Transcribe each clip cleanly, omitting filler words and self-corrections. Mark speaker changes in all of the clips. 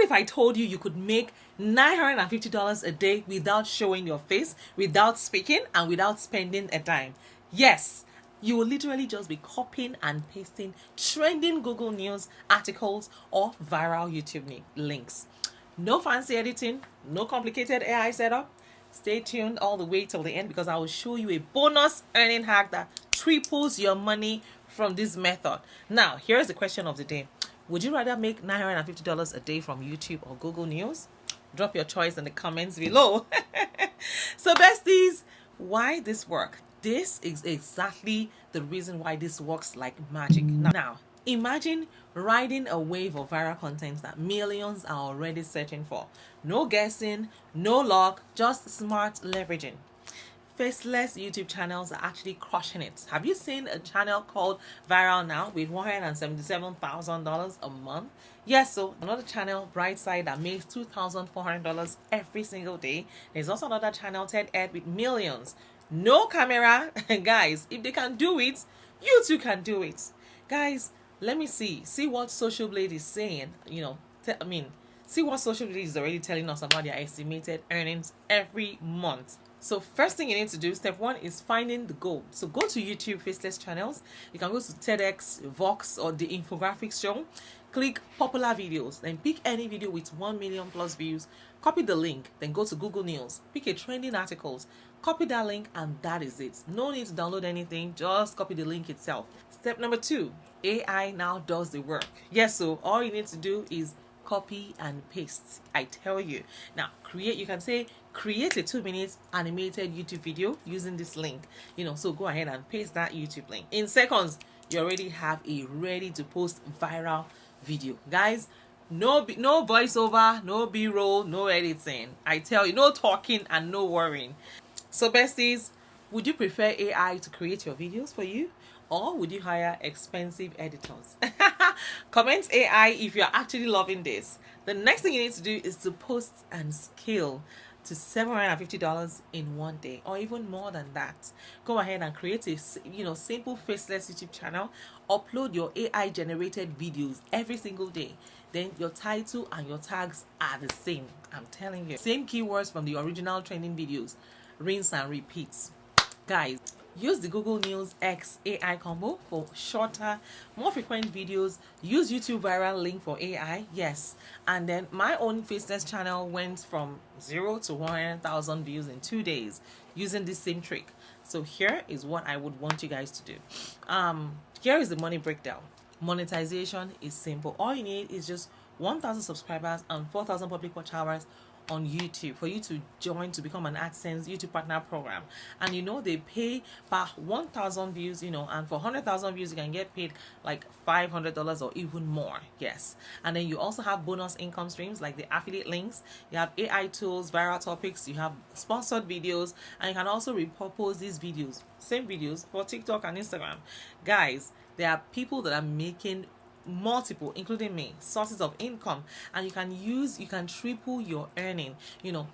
Speaker 1: if I told you you could make $950 a day without showing your face, without speaking, and without spending a dime? Yes, you will literally just be copying and pasting trending Google News articles or viral YouTube links. No fancy editing, no complicated AI setup. Stay tuned all the way till the end because I will show you a bonus earning hack that triples your money from this method. Now, here's the question of the day. Would you rather make $950 a day from YouTube or Google News? Drop your choice in the comments below. So besties, why this work? This is exactly the reason why this works like magic. Now, imagine riding a wave of viral content that millions are already searching for. No guessing, no luck, just smart leveraging. Faceless YouTube channels are actually crushing it. Have you seen a channel called Viral Now with $177,000 a month? Yes, so another channel, Brightside, that makes $2,400 every single day. There's also another channel, Ted Ed, with millions. No camera. Guys, if they can do it, you too can do it. Guys, let me see what Social Blade is saying. See what Social Blade is already telling us about their estimated earnings every month. So first thing you need to do, step one, is finding the goal. So go to YouTube Faceless channels. You can go to TEDx, Vox, or the Infographics Show. Click popular videos, then pick any video with 1 million plus views. Copy the link, then go to Google News. Pick a trending articles. Copy that link, and that is it. No need to download anything, just copy the link itself. Step number 2, AI now does the work. Yes, so all you need to do is copy and paste. I tell you. Now, you can say create a 2-minute animated YouTube video using this link. So go ahead and paste that YouTube link. In seconds, you already have a ready to post viral video. Guys, no voiceover, no B-roll, no editing. I tell you, no talking and no worrying. So besties, would you prefer AI to create your videos for you? Or would you hire expensive editors? Comment AI if you're actually loving this. The next thing you need to do is to post and scale to $750 in one day, or even more than that. Go ahead and create a simple faceless YouTube channel. Upload your AI generated videos every single day. Then your title and your tags are the same. I'm telling you. Same keywords from the original trending videos. Rinse and repeat. Guys, use the Google News X AI combo for shorter, more frequent videos. Use YouTube viral link for AI. Yes. And then my own faceless channel went from 0 to 100,000 views in 2 days using this same trick. So here is what I would want you guys to do. Here is the money breakdown. Monetization is simple. All you need is just 1,000 subscribers and 4,000 public watch hours on YouTube for you to join to become an AdSense YouTube partner program. And they pay per 1,000 views, and for 100,000 views you can get paid like $500 or even more. Yes. And then you also have bonus income streams like the affiliate links. You have AI tools, viral topics, you have sponsored videos, and you can also repurpose these videos, same videos, for TikTok and Instagram. Guys, there are people that are making multiple, including me, sources of income, and you can triple your earning.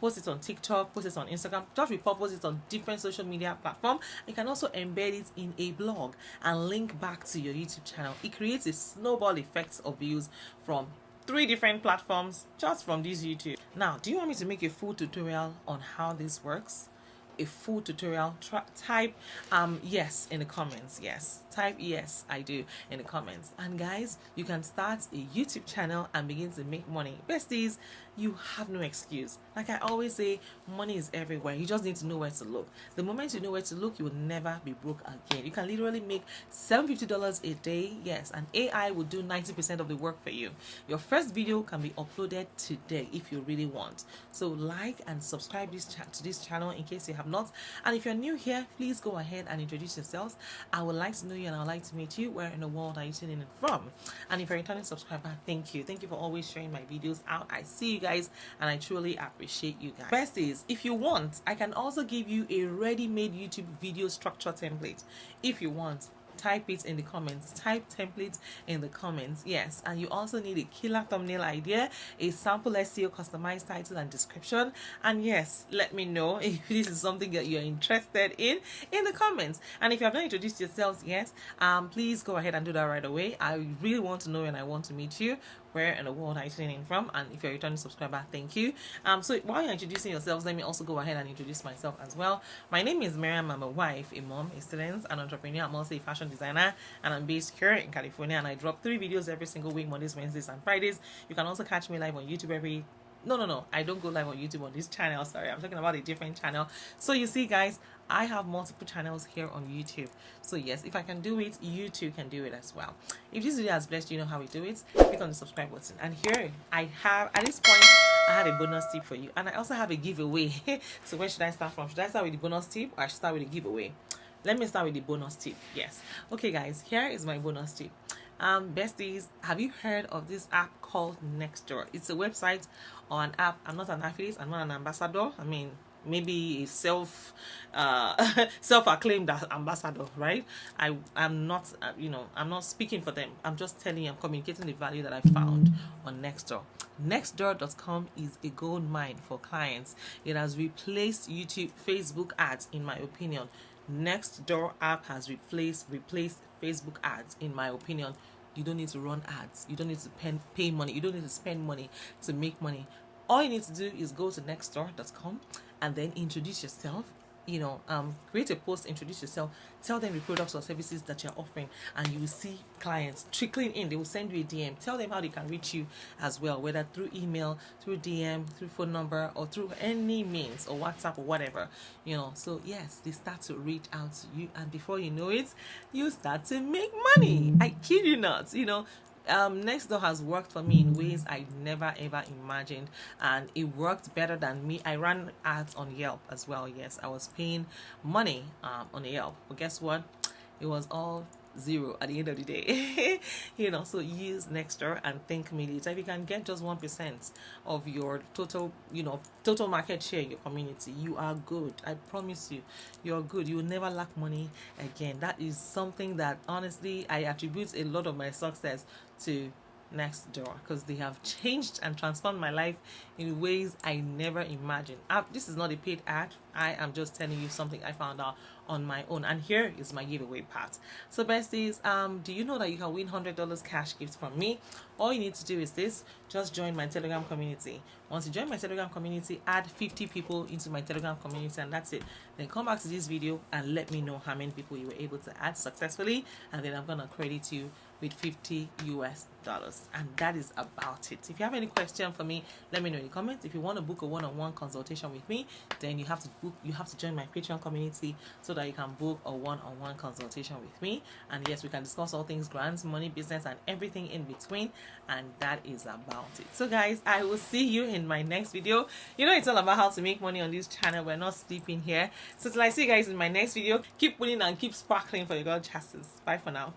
Speaker 1: Post it on TikTok, post it on Instagram, just repurpose it on different social media platform. You can also embed it in a blog and link back to your YouTube channel. It creates a snowball effect of views from 3 different platforms just from this YouTube. Now, do you want me to make a full tutorial on how this works? A full tutorial? Type yes in the comments. Yes, type yes, I do, in the comments. And guys, you can start a YouTube channel and begin to make money. Besties, you have no excuse. Like I always say, money is everywhere. You just need to know where to look. The moment you know where to look, you will never be broke again. You can literally make $750 a day. Yes, and AI will do 90% of the work for you. Your first video can be uploaded today if you really want. So like and subscribe to this channel in case you have not. And if you're new here, please go ahead and introduce yourselves. I would like to know you and I would like to meet you. Where in the world are you tuning in from? And if you're a returning subscriber, thank you for always sharing my videos out. I see you guys and I truly appreciate you guys. Besties, if you want, I can also give you a ready-made YouTube video structure template. If you want, type it in the comments. Type template in the comments. Yes, and you also need a killer thumbnail idea, a sample SEO customized title and description. And yes, let me know if this is something that you're interested in the comments. And if you have not introduced yourselves yet, please go ahead and do that right away. I really want to know and I want to meet you. where in the world are you tuning in from, and if you're a returning subscriber, thank you. So while you're introducing yourselves, let me also go ahead and introduce myself as well. My name is Miriam. I'm a wife, a mom, a student, an entrepreneur. I'm also a fashion designer, and I'm based here in California, and I drop 3 videos every single week, Mondays, Wednesdays, and Fridays. You can also catch me live on YouTube every no, I don't go live on YouTube on this channel. Sorry, I'm talking about a different channel. So you see, guys, I have multiple channels here on YouTube. So yes, if I can do it, you too can do it as well. If this video has blessed you, know how we do it. Click on the subscribe button. And here I have, at this point, I have a bonus tip for you, and I also have a giveaway. So where should I start from? Should I start with the bonus tip, or I should start with the giveaway? Let me start with the bonus tip. Yes. Okay, guys, here is my bonus tip. Besties, have you heard of this app called Nextdoor? It's a website or an app. I'm not an affiliate, I'm not an ambassador. I mean, maybe a self-acclaimed ambassador, right? I'm not I'm not speaking for them. I'm just telling you, I'm communicating the value that I found on Nextdoor. Nextdoor.com is a gold mine for clients. It has replaced YouTube, Facebook ads, in my opinion. Nextdoor app has replaced Facebook ads, in my opinion. You don't need to run ads. You don't need to pay money. You don't need to spend money to make money. All you need to do is go to nextdoor.com and then introduce yourself. Create a post, introduce yourself, tell them the products or services that you're offering, and you will see clients trickling in. They will send you a DM. Tell them how they can reach you as well, whether through email, through DM, through phone number, or through any means, or WhatsApp, or whatever. So yes, they start to reach out to you, and before you know it, you start to make money. I kid you not. Nextdoor has worked for me in ways I never ever imagined, and it worked better than me. I ran ads on Yelp as well. Yes, I was paying money on Yelp, but guess what? It was all zero at the end of the day. So use Nextdoor and think later. If you can get just 1% of your total market share in your community, you are good. I promise you, you're good. You will never lack money again. That is something that honestly I attribute a lot of my success to Nextdoor, because they have changed and transformed my life in ways I never imagined. This is not a paid ad. I am just telling you something I found out on my own, and here is my giveaway part. So besties, do you know that you can win $100 cash gifts from me? All you need to do is this: just join my Telegram community. Once you join my Telegram community, add 50 people into my Telegram community, and that's it. Then come back to this video and let me know how many people you were able to add successfully, and then I'm gonna credit you with $50 US, and that is about it. If you have any question for me, let me know in the comments. If you want to book a one-on-one consultation with me, then you have to join my Patreon community so that you can book a one-on-one consultation with me. And yes, we can discuss all things grants, money, business, and everything in between, and that is about it. So guys, I will see you in my next video. It's all about how to make money on this channel. We're not sleeping here. So till I see you guys in my next video, keep winning and keep sparkling for your God chances. Bye for now.